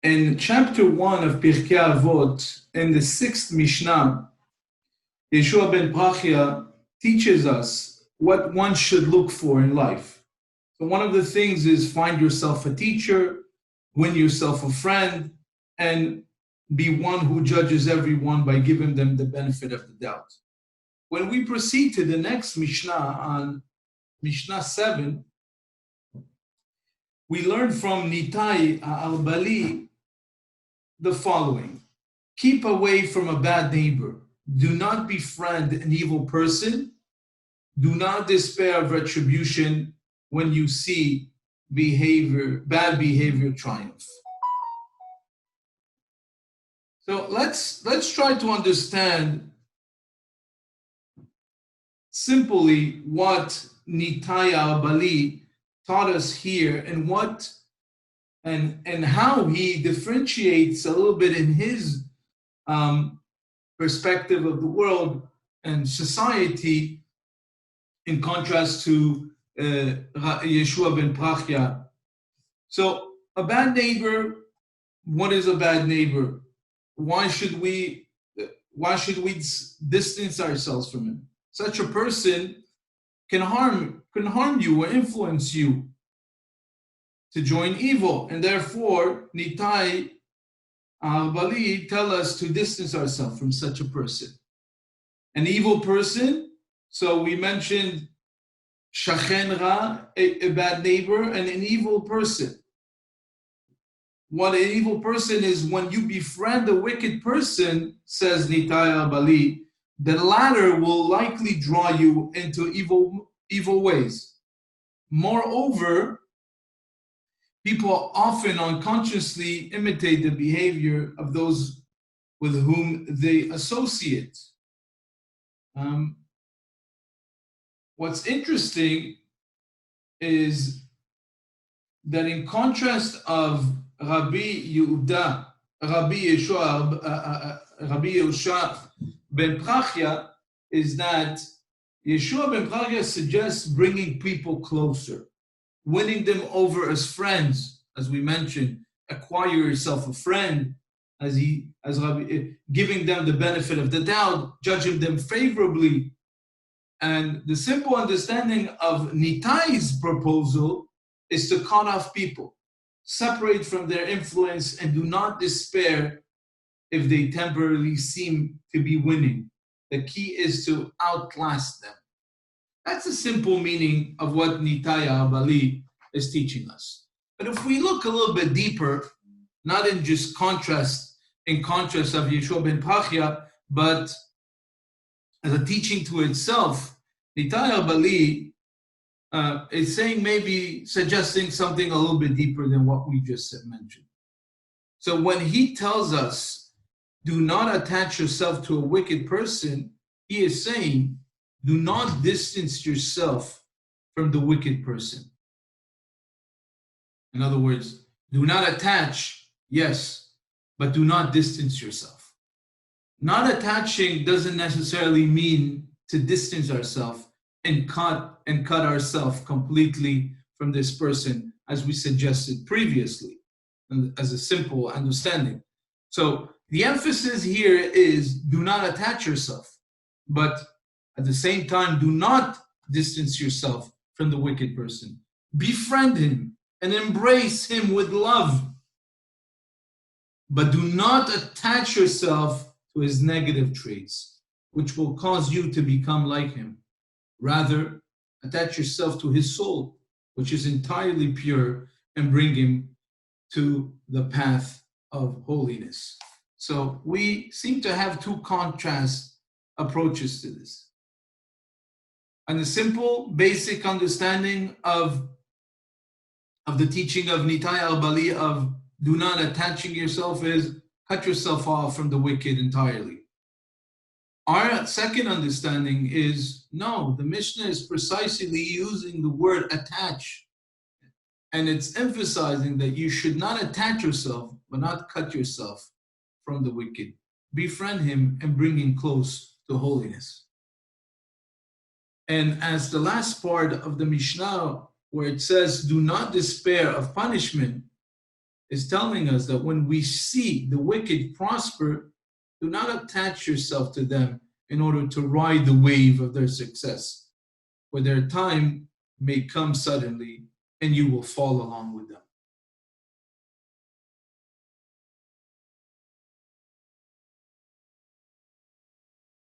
In chapter 1 of Pirkei Avot, in the 6th Mishnah, Yeshua ben Prachya teaches us what one should look for in life. So one of the things is find yourself a teacher, win yourself a friend, and be one who judges everyone by giving them the benefit of the doubt. When we proceed to the next Mishnah, on Mishnah 7, we learn from Nitai al-Bali the following: keep away from a bad neighbor. Do not befriend an evil person. Do not despair of retribution when you see bad behavior triumph. So let's try to understand simply what Nitai al-Bali taught us here, and what and how he differentiates a little bit in his perspective of the world and society, in contrast to Yeshua ben Prachya. So a bad neighbor, what is a bad neighbor? Why should we distance ourselves from him? Such a person can harm you or influence you to join evil, and therefore Nitai al-Bali tell us to distance ourselves from such a person. An evil person, so we mentioned shachen ra, a bad neighbor, and an evil person. What an evil person is, when you befriend a wicked person, says Nitai al-Bali, the latter will likely draw you into evil ways. Moreover, people often unconsciously imitate the behavior of those with whom they associate. What's interesting is that in contrast of Rabbi Yeshua ben Prachya, is that Yeshua ben Prachya suggests bringing people closer, winning them over as friends, as we mentioned. Acquire yourself a friend, as Rabbi, giving them the benefit of the doubt, judging them favorably. And the simple understanding of Nitai's proposal is to cut off people, separate from their influence, and do not despair if they temporarily seem to be winning. The key is to outlast them. That's the simple meaning of what Nitai al-Bali is teaching us. But if we look a little bit deeper, not in just contrast of Yeshua ben Prachya, but as a teaching to itself, Nitai al-Bali is saying, maybe suggesting something a little bit deeper than what we just mentioned. So when he tells us, do not attach yourself to a wicked person, he is saying, do not distance yourself from the wicked person. In other words, do not attach, yes, but do not distance yourself. Not attaching doesn't necessarily mean to distance ourselves and cut ourselves completely from this person, as we suggested previously, as a simple understanding. So the emphasis here is do not attach yourself, but at the same time, do not distance yourself from the wicked person. Befriend him and embrace him with love, but do not attach yourself to his negative traits, which will cause you to become like him. Rather, attach yourself to his soul, which is entirely pure, and bring him to the path of holiness. So we seem to have two contrast approaches to this. And the simple, basic understanding of the teaching of Nitai al-Bali of do not attaching yourself is cut yourself off from the wicked entirely. Our second understanding is, no, the Mishnah is precisely using the word attach. And it's emphasizing that you should not attach yourself, but not cut yourself from the wicked. Befriend him and bring him close to holiness. And as the last part of the Mishnah, where it says, do not despair of punishment, is telling us that when we see the wicked prosper, do not attach yourself to them in order to ride the wave of their success, for their time may come suddenly and you will fall along with them.